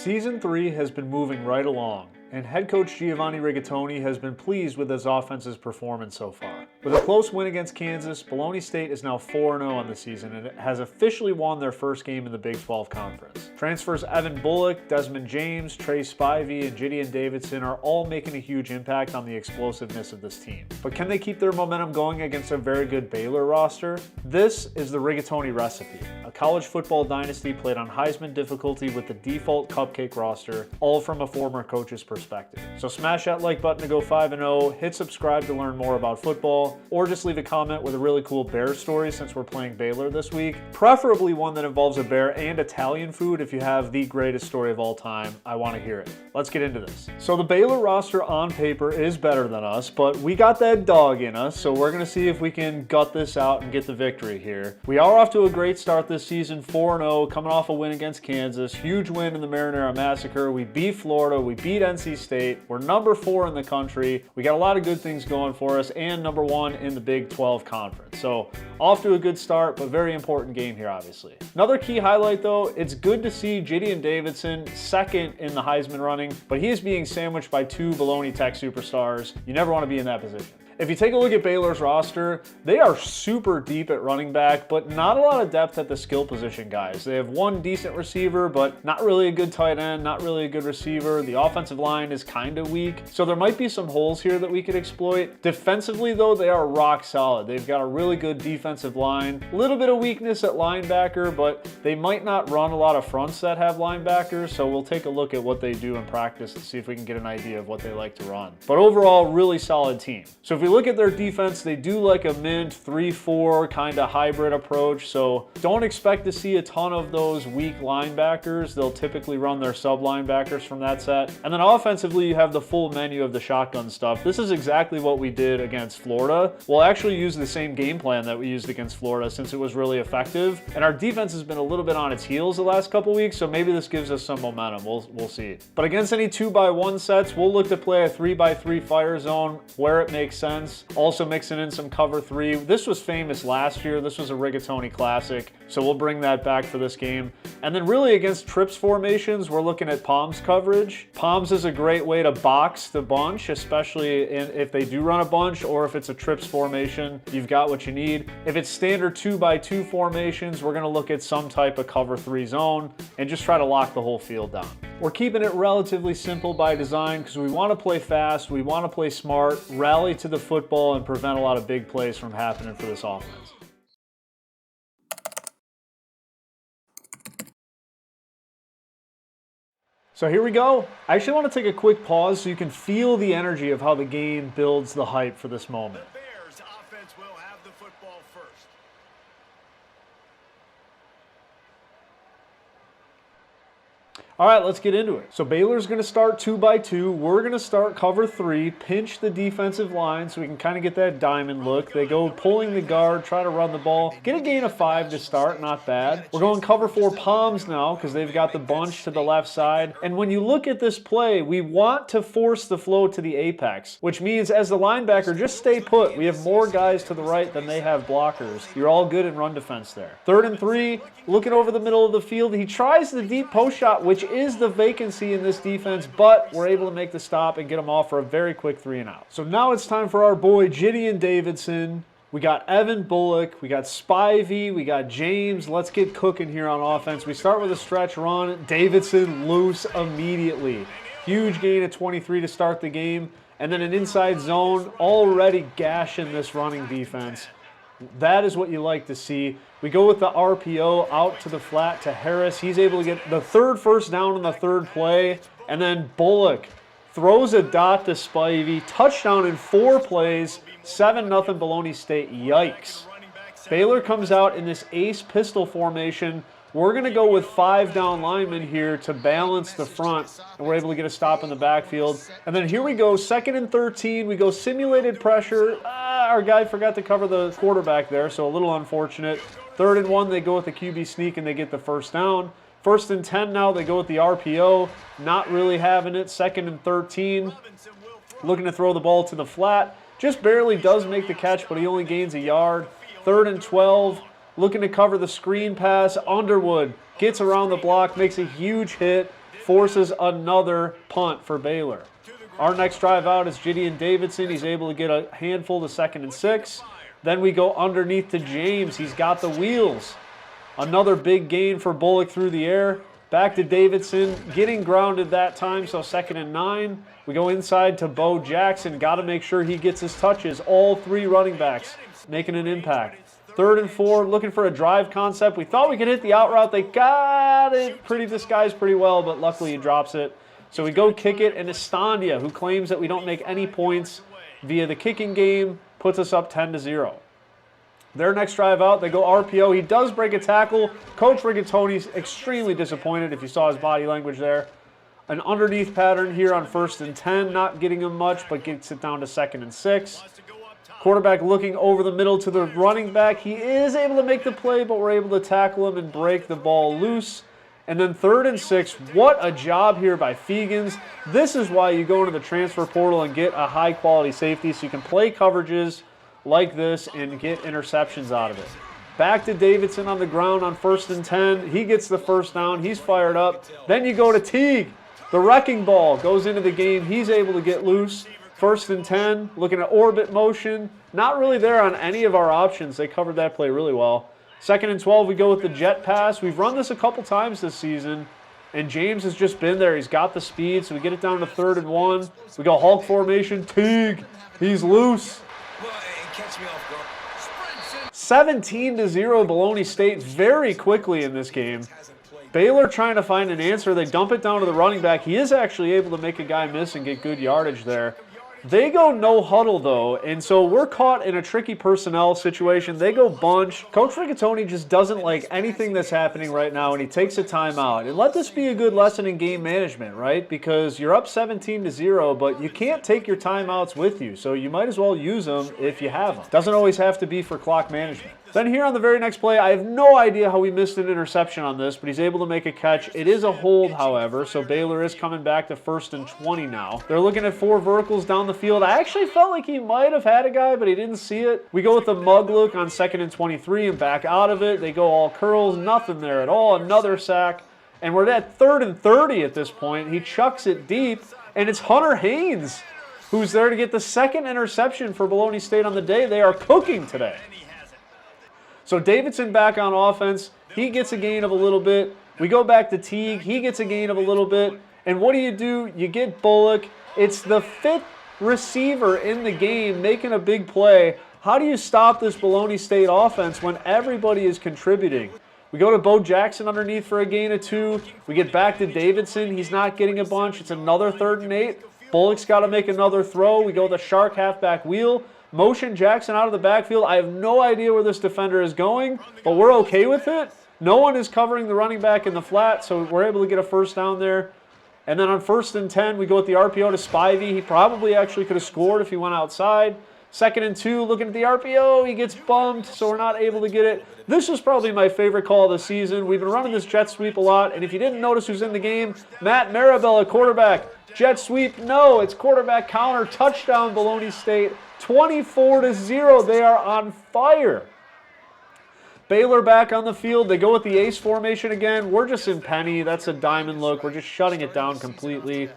Season 3 has been moving right along, and head coach Giovanni Rigatoni has been pleased with his offense's performance so far. With a close win against Kansas, Bologna State is now 4-0 on the season and has officially won their first game in the Big 12 Conference. Transfers Evan Bullock, Desmond James, Trey Spivey, and Gideon Davidson are all making a huge impact on the explosiveness of this team. But can they keep their momentum going against a very good Baylor roster? This is the Rigatoni recipe, a college football dynasty played on Heisman difficulty with the default cupcake roster, all from a former coach's perspective. So smash that like button to go 5-0, hit subscribe to learn more about football, or just leave a comment with a really cool bear story since we're playing Baylor this week. Preferably one that involves a bear and Italian food. If you have the greatest story of all time, I want to hear it. Let's get into this. So the Baylor roster on paper is better than us, but we got that dog in us, so we're going to see if we can gut this out and get the victory here. We are off to a great start this season, 4-0, coming off a win against Kansas, huge win in the Marinara Massacre. We beat Florida, we beat NC State, we're number 4 in the country. We got a lot of good things going for us, and number 1 in the Big 12 Conference. So off to a good start, but very important game here, obviously. Another key highlight though, it's good to see Gideon Davidson second in the Heisman running, but he is being sandwiched by 2 Bologna Tech superstars. You never want to be in that position. If you take a look at Baylor's roster, they are super deep at running back, but not a lot of depth at the skill position guys. They have one decent receiver, but not really a good tight end, not really a good receiver. The offensive line is kind of weak, so there might be some holes here that we could exploit. Defensively though, they are rock solid. They've got a really good defensive line. A little bit of weakness at linebacker, but they might not run a lot of fronts that have linebackers, so we'll take a look at what they do in practice to see if we can get an idea of what they like to run. But overall, really solid team. So if we look at their defense, they do like a mint 3-4 kind of hybrid approach, so don't expect to see a ton of those weak linebackers. They'll typically run their sub linebackers from that set. And then offensively, you have the full menu of the shotgun stuff. This is exactly what we did against Florida. We'll actually use the same game plan that we used against Florida since it was really effective. And our defense has been a little bit on its heels the last couple weeks, so maybe this gives us some momentum. We'll see. But against any 2x1 sets, we'll look to play a 3x3 fire zone where it makes sense. Also mixing in some cover 3. This was famous last year. This was a Rigatoni classic, so we'll bring that back for this game. And then really against trips formations, we're looking at Palms coverage. Palms is a great way to box the bunch, especially if they do run a bunch, or if it's a trips formation, you've got what you need. If it's standard 2x2 formations, we're gonna look at some type of cover 3 zone and just try to lock the whole field down. We're keeping it relatively simple by design because we want to play fast, we want to play smart, rally to the football, and prevent a lot of big plays from happening for this offense. So here we go. I actually want to take a quick pause so you can feel the energy of how the game builds the hype for this moment. The Bears offense will have the football first. All right, let's get into it. So Baylor's going to start 2x2. We're going to start cover 3, pinch the defensive line so we can kind of get that diamond look. They go pulling the guard, try to run the ball. Get a gain of 5 to start, not bad. We're going cover 4 Palms now because they've got the bunch to the left side. And when you look at this play, we want to force the flow to the apex, which means as the linebacker, just stay put. We have more guys to the right than they have blockers. You're all good in run defense there. 3rd and 3, looking over the middle of the field. He tries the deep post shot, which is the vacancy in this defense, but we're able to make the stop and get them off for a very quick 3-and-out. So now it's time for our boy Gideon Davidson. We got Evan Bullock, we got Spivey, we got James. Let's get cooking here on offense. We start with a stretch run. Davidson loose immediately. Huge gain of 23 to start the game, and then an inside zone already gashing this running defense. That is what you like to see. We go with the RPO out to the flat to Harris. He's able to get the 3rd first down on the 3rd play. And then Bullock throws a dot to Spivey. Touchdown in 4 plays. 7-0 Bologna State. Yikes. Baylor comes out in this ace pistol formation. We're going to go with 5 down linemen here to balance the front, and we're able to get a stop in the backfield. And then here we go, 2nd and 13. We go simulated pressure. Our guy forgot to cover the quarterback there, so a little unfortunate. 3rd and 1, they go with the QB sneak, and they get the 1st down. 1st and 10 now, they go with the RPO. Not really having it. 2nd and 13. Looking to throw the ball to the flat. Just barely does make the catch, but he only gains a yard. 3rd and 12. Looking to cover the screen pass. Underwood gets around the block, makes a huge hit. forces another punt for Baylor. Our next drive out is Gideon Davidson. He's able to get a handful to 2nd and 6. Then we go underneath to James. He's got the wheels. Another big gain for Bullock through the air. Back to Davidson, getting grounded that time, so 2nd and 9. We go inside to Bo Jackson. Got to make sure he gets his touches. All 3 running backs making an impact. 3rd and 4, looking for a drive concept. We thought we could hit the out route. They got it pretty disguised pretty well, but luckily he drops it. So we go kick it, and Estandia, who claims that we don't make any points via the kicking game, puts us up 10-0. Their next drive out, they go RPO. He does break a tackle. Coach Rigatoni's extremely disappointed if you saw his body language there. An underneath pattern here on 1st and 10, not getting him much, but gets it down to 2nd and 6. Quarterback looking over the middle to the running back. He is able to make the play, but we're able to tackle him and break the ball loose. And then 3rd and 6, what a job here by Fegans. This is why you go into the transfer portal and get a high-quality safety so you can play coverages like this and get interceptions out of it. Back to Davidson on the ground on 1st and 10. He gets the first down. He's fired up. Then you go to Teague. The wrecking ball goes into the game. He's able to get loose. 1st and 10, looking at orbit motion. Not really there on any of our options. They covered that play really well. 2nd and 12, we go with the jet pass. We've run this a couple times this season, and James has just been there. He's got the speed, so we get it down to 3rd and 1. We go Hulk formation. Teague, he's loose. 17-0 Bologna State very quickly in this game. Baylor trying to find an answer. They dump it down to the running back. He is actually able to make a guy miss and get good yardage there. They go no huddle, though, and so we're caught in a tricky personnel situation. They go bunch. Coach Rigatoni just doesn't like anything that's happening right now, and he takes a timeout. And let this be a good lesson in game management, right? Because you're up 17-0, but you can't take your timeouts with you, so you might as well use them if you have them. Doesn't always have to be for clock management. Then here on the very next play, I have no idea how we missed an interception on this, but he's able to make a catch. It is a hold, however, so Baylor is coming back to 1st and 20 now. They're looking at 4 verticals down the field. I actually felt like he might have had a guy, but he didn't see it. We go with the mug look on 2nd and 23 and back out of it. They go all curls, nothing there at all. Another sack, and we're at 3rd and 30 at this point. He chucks it deep, and it's Hunter Haynes who's there to get the 2nd interception for Bologna State on the day. They are cooking today. So Davidson back on offense. He gets a gain of a little bit. We go back to Teague. He gets a gain of a little bit. And what do? You get Bullock. It's the 5th receiver in the game making a big play. How do you stop this Bologna State offense when everybody is contributing? We go to Bo Jackson underneath for a gain of 2. We get back to Davidson. He's not getting a bunch. It's another 3rd and 8. Bullock's got to make another throw. We go the shark halfback wheel. Motion Jackson out of the backfield. I have no idea where this defender is going, but we're okay with it. No one is covering the running back in the flat, so we're able to get a first down there. And then on 1st and 10, we go with the RPO to Spivey. He probably actually could have scored if he went outside. 2nd and 2, looking at the RPO. He gets bumped, so we're not able to get it. This was probably my favorite call of the season. We've been running this jet sweep a lot, and if you didn't notice who's in the game, Matt Marabella, quarterback. Jet sweep, no, it's quarterback counter. Touchdown, Bologna State. 24-0. They are on fire. Baylor back on the field. They go with the ace formation again. We're just in penny. That's a diamond look. We're just shutting it down completely.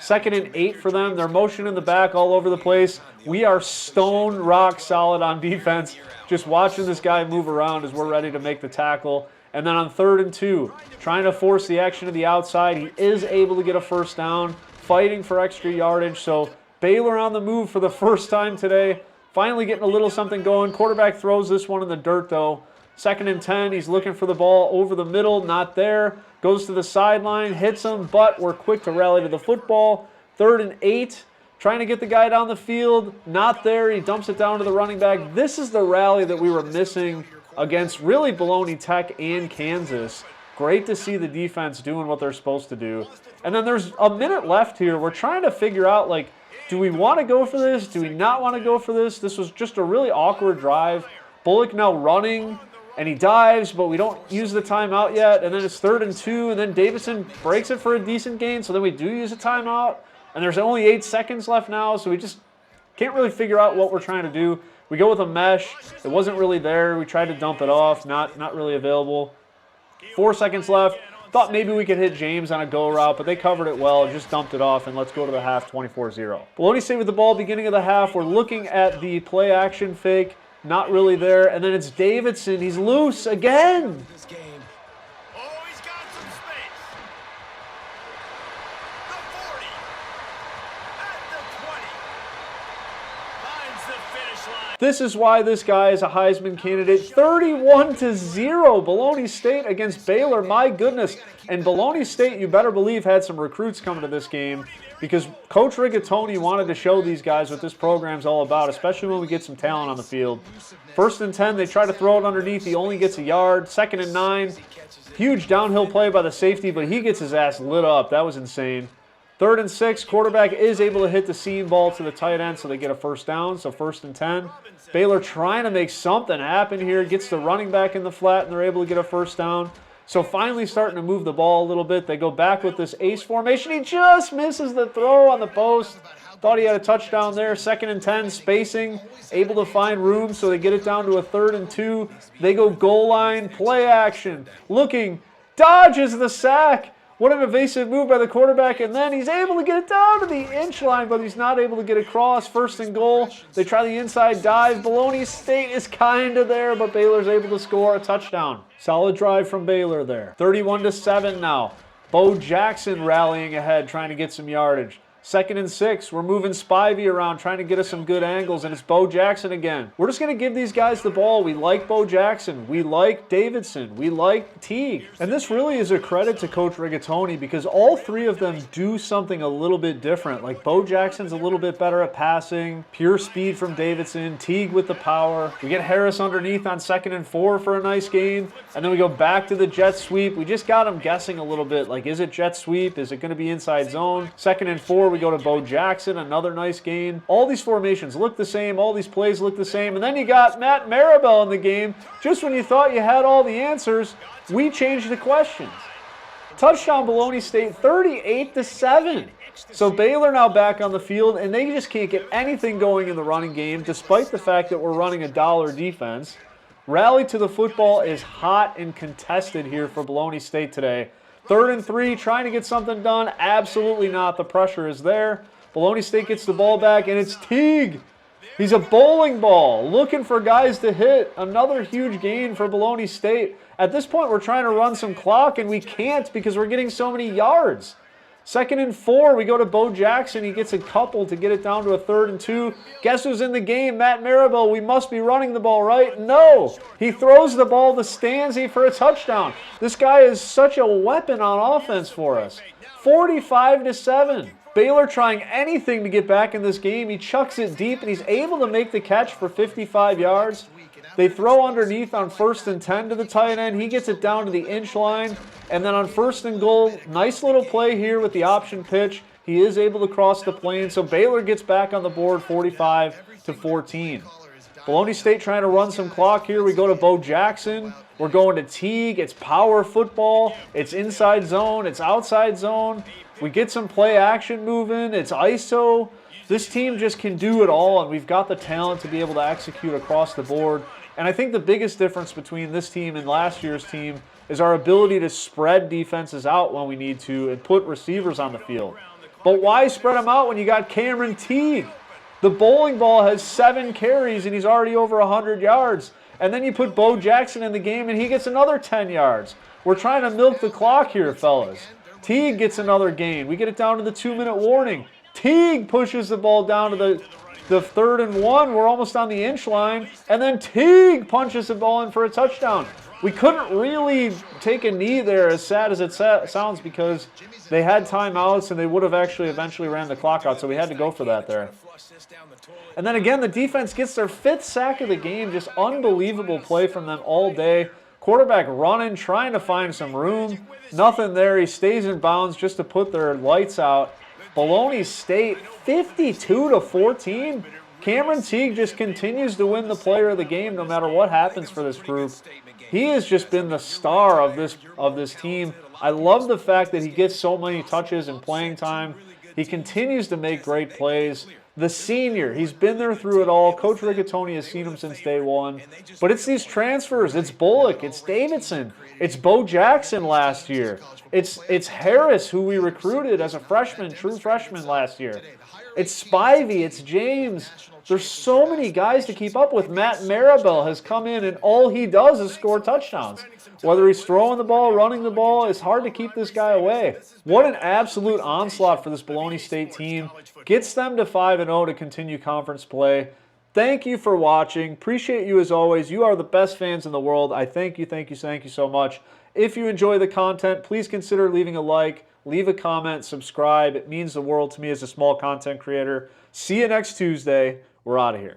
2nd and 8 for them. They're motion in the back all over the place. We are stone rock solid on defense. Just watching this guy move around as we're ready to make the tackle. And then on 3rd and 2, trying to force the action to the outside. He is able to get a first down, fighting for extra yardage. So Baylor on the move for the first time today. Finally getting a little something going. Quarterback throws this one in the dirt, though. 2nd and 10, he's looking for the ball over the middle, not there. Goes to the sideline, hits him, but we're quick to rally to the football. 3rd and 8, trying to get the guy down the field, not there. He dumps it down to the running back. This is the rally that we were missing against really Bologna Tech and Kansas. Great to see the defense doing what they're supposed to do. And then there's a minute left here. We're trying to figure out, like, do we want to go for this? Do we not want to go for this? This was just a really awkward drive. Bullock now running, and he dives, but we don't use the timeout yet. And then it's 3rd and 2, and then Davidson breaks it for a decent gain, so then we do use a timeout. And there's only 8 seconds left now, so we just can't really figure out what we're trying to do. We go with a mesh. It wasn't really there. We tried to dump it off. Not really available. 4 seconds left. Thought maybe we could hit James on a go route, but they covered it well, just dumped it off, and let's go to the half 24-0. Bologna State with the ball beginning of the half. We're looking at the play action fake. Not really there. And then it's Davidson. He's loose again. This game. Oh, he's got some space. The 40. At the 20. Finds the finish line. This is why this guy is a Heisman candidate. 31-0. Bologna State against Baylor. My goodness. And Bologna State, you better believe, had some recruits coming to this game because Coach Rigatoni wanted to show these guys what this program's all about, especially when we get some talent on the field. 1st and 10, they try to throw it underneath. He only gets a yard. 2nd and 9. Huge downhill play by the safety, but he gets his ass lit up. That was insane. 3rd and 6, quarterback is able to hit the seam ball to the tight end, so they get a 1st down. So 1st and 10. Baylor trying to make something happen here. Gets the running back in the flat, and they're able to get a 1st down. So finally starting to move the ball a little bit. They go back with this ace formation. He just misses the throw on the post. Thought he had a touchdown there. 2nd and 10, spacing. Able to find room, so they get it down to a 3rd and 2. They go goal line, play action. Looking, dodges the sack. What an evasive move by the quarterback, and then he's able to get it down to the inch line, but he's not able to get across. 1st and goal. They try the inside dive. Bologna State is kind of there, but Baylor's able to score a touchdown. Solid drive from Baylor there. 31-7 now. Bo Jackson rallying ahead, trying to get some yardage. 2nd and 6, we're moving Spivey around, trying to get us some good angles, and it's Bo Jackson again. We're just going to give these guys the ball. We like Bo Jackson. We like Davidson. We like Teague. And this really is a credit to Coach Rigatoni because all three of them do something a little bit different. Like Bo Jackson's a little bit better at passing, pure speed from Davidson, Teague with the power. We get Harris underneath on 2nd and 4 for a nice gain, and then we go back to the jet sweep. We just got him guessing a little bit. Like, is it jet sweep? Is it going to be inside zone? 2nd and 4, we go to Bo Jackson, another nice gain. All these formations look the same. All these plays look the same. And then you got Matt Maribel in the game. Just when you thought you had all the answers, we changed the questions. Touchdown Bologna State, 38-7. So Baylor now back on the field, and they just can't get anything going in the running game, despite the fact that we're running a dollar defense. Rally to the football is hot and contested here for Bologna State today. 3rd and 3, trying to get something done. Absolutely not. The pressure is there. Bologna State gets the ball back, and it's Teague. He's a bowling ball, looking for guys to hit. Another huge gain for Bologna State. At this point, we're trying to run some clock, and we can't because we're getting so many yards. 2nd and 4, we go to Bo Jackson. He gets a couple to get it down to a 3rd and 2. Guess who's in the game? Matt Maribel. We must be running the ball, right? No. He throws the ball to Stanzi for a touchdown. This guy is such a weapon on offense for us. 45-7. Baylor trying anything to get back in this game. He chucks it deep, and he's able to make the catch for 55 yards. They throw underneath on 1st and 10 to the tight end. He gets it down to the inch line. And then on 1st and goal, nice little play here with the option pitch. He is able to cross the plane. So Baylor gets back on the board 45-14. Bologna State trying to run some clock here. We go to Bo Jackson. We're going to Teague. It's power football. It's inside zone. It's outside zone. We get some play action moving. It's ISO. This team just can do it all, and we've got the talent to be able to execute across the board. And I think the biggest difference between this team and last year's team is our ability to spread defenses out when we need to and put receivers on the field. But why spread them out when you got Cameron Teague? The bowling ball has 7 carries, and he's already over 100 yards. And then you put Bo Jackson in the game, and he gets another 10 yards. We're trying to milk the clock here, fellas. Teague gets another gain. We get it down to the 2-minute warning. Teague pushes the ball down to the 3rd and 1. We're almost on the inch line. And then Teague punches the ball in for a touchdown. We couldn't really take a knee there, as sad as it sounds, because they had timeouts and they would have actually eventually ran the clock out, so we had to go for that there. And then again, the defense gets their 5th sack of the game. Just unbelievable play from them all day. Quarterback running, trying to find some room. Nothing there. He stays in bounds just to put their lights out. Bologna State 52-14. Cameron Teague just continues to win the player of the game no matter what happens for this group. He has just been the star of this team. I love the fact that he gets so many touches and playing time. He continues to make great plays. The senior, he's been there through it all. Coach Rigatoni has seen him since day one. But it's these transfers. It's Bullock. It's Davidson. It's Bo Jackson last year. It's Harris, who we recruited as a freshman, true freshman last year. It's Spivey. It's James. There's so many guys to keep up with. Matt Maribel has come in, and all he does is score touchdowns. Whether he's throwing the ball, running the ball, it's hard to keep this guy away. What an absolute onslaught for this Bologna State team. Gets them to 5-0 to continue conference play. Thank you for watching. Appreciate you as always. You are the best fans in the world. I thank you so much. If you enjoy the content, please consider leaving a like, leave a comment, subscribe. It means the world to me as a small content creator. See you next Tuesday. We're out of here.